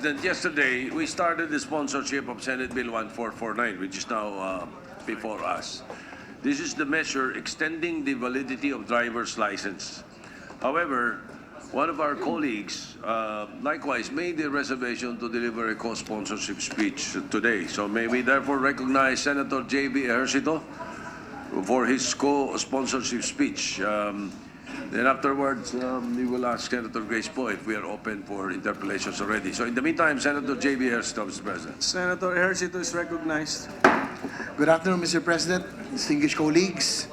President, yesterday we started the sponsorship of Senate Bill 1449, which is now before us. This is the measure extending the validity of driver's license. However, one of our colleagues likewise made the reservation to deliver a co-sponsorship speech today. So may we therefore recognize Sen.JV Ejercito for his co-sponsorship speech. Then afterwards, we will ask Senator Grace Poe if we are open for interpellations already. So in the meantime, Sen.JV Ejercito, Mr. President. Senator Ejercito is recognized. Good afternoon, Mr. President, distinguished colleagues.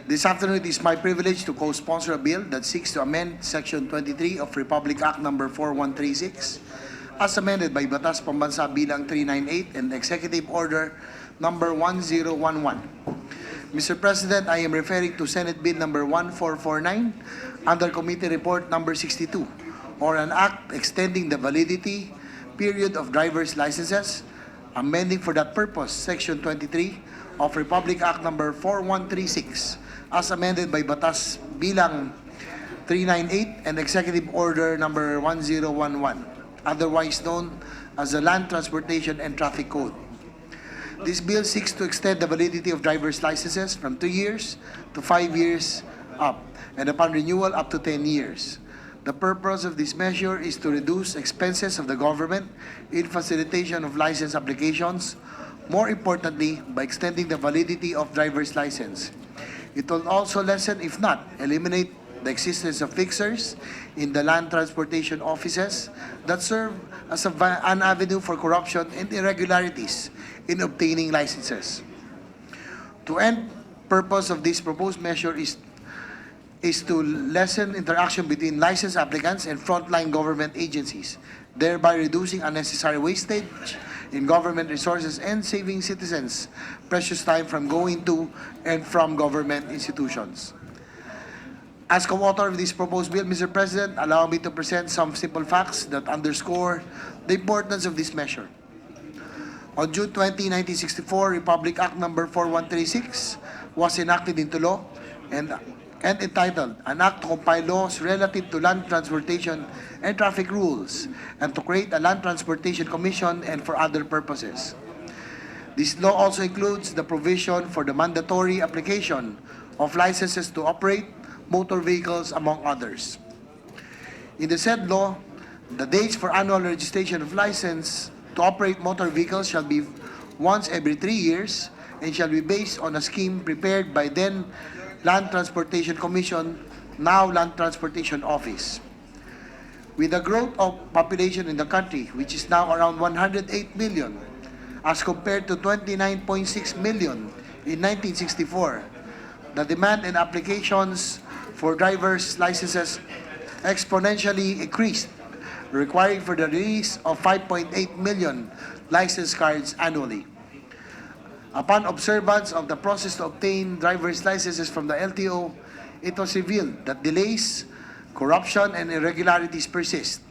This afternoon, it is my privilege to co-sponsor a bill that seeks to amend Section 23 of Republic Act No. 4136 as amended by Batas Pambansa Bilang 398 and Executive Order No. 1011. Mr. President, I am referring to Senate Bill No. 1449 under Committee Report No. 62, or an act extending the validity period of driver's licenses, amending for that purpose Section 23 of Republic Act No. 4136 as amended by Batas Bilang 398 and Executive Order No. 1011, otherwise known as the Land Transportation and Traffic Code. This bill seeks to extend the validity of driver's licenses from 2 years to 5 years up, and upon renewal up to 10 years. The purpose of this measure is to reduce expenses of the government in facilitation of license applications, more importantly, by extending the validity of driver's license. It will also lessen, if not eliminate, the existence of fixers in the land transportation offices that serve as an avenue for corruption and irregularities in obtaining licenses. To end purpose of this proposed measure is to lessen interaction between license applicants and frontline government agencies, thereby reducing unnecessary wastage in government resources and saving citizens precious time from going to and from government institutions. As co-author of this proposed bill, Mr. President, allow me to present some simple facts that underscore the importance of this measure. On June 20, 1964, Republic Act No. 4136 was enacted into law and entitled, An Act to Compile Laws Relative to Land Transportation and Traffic Rules, and to create a Land Transportation Commission and for other purposes. This law also includes the provision for the mandatory application of licenses to operate motor vehicles, among others. In the said law, the dates for annual registration of license to operate motor vehicles shall be once every 3 years and shall be based on a scheme prepared by then Land Transportation Commission, now Land Transportation Office. With the growth of population in the country, which is now around 108 million, as compared to 29.6 million in 1964, the demand and applications for driver's licenses exponentially increased, requiring for the release of 5.8 million license cards annually. Upon observance of the process to obtain driver's licenses from the LTO, it was revealed that delays, corruption, and irregularities persist.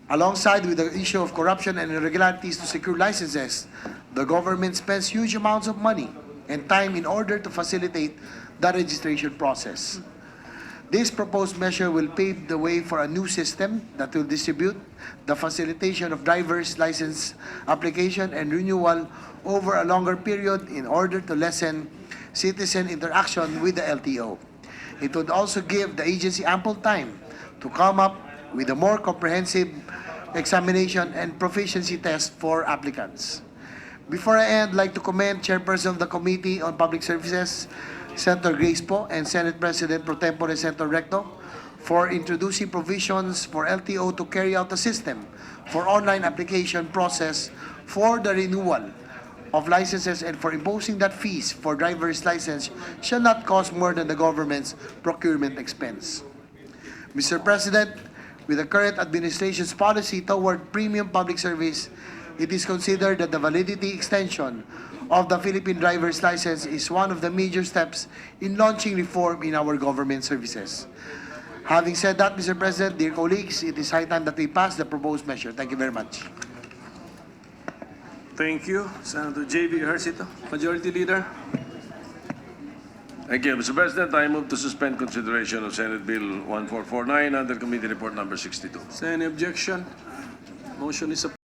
Alongside with the issue of corruption and irregularities to secure licenses, the government spends huge amounts of money and time in order to facilitate the registration process. This proposed measure will pave the way for a new system that will distribute the facilitation of driver's license application and renewal over a longer period in order to lessen citizen interaction with the LTO. It would also give the agency ample time to come up with a more comprehensive examination and proficiency test for applicants. Before I end, I'd like to commend Chairperson of the Committee on Public Services, Senator Grace Poe, and Senate President Pro Tempore Senator Recto for introducing provisions for LTO to carry out a system for online application process for the renewal of licenses and for imposing that fees for driver's license shall not cost more than the government's procurement expense. Mr. President, with the current administration's policy toward premium public service, it is considered that the validity extension of the Philippine driver's license is one of the major steps in launching reform in our government services. Having said that, Mr. President, dear colleagues, it is high time that we pass the proposed measure. Thank you very much. Thank you, Senator J.V. Ejercito. Majority Leader. Thank you, Mr. President. I move to suspend consideration of Senate Bill 1449 under Committee Report No. 62. Is there any objection? Motion is approved.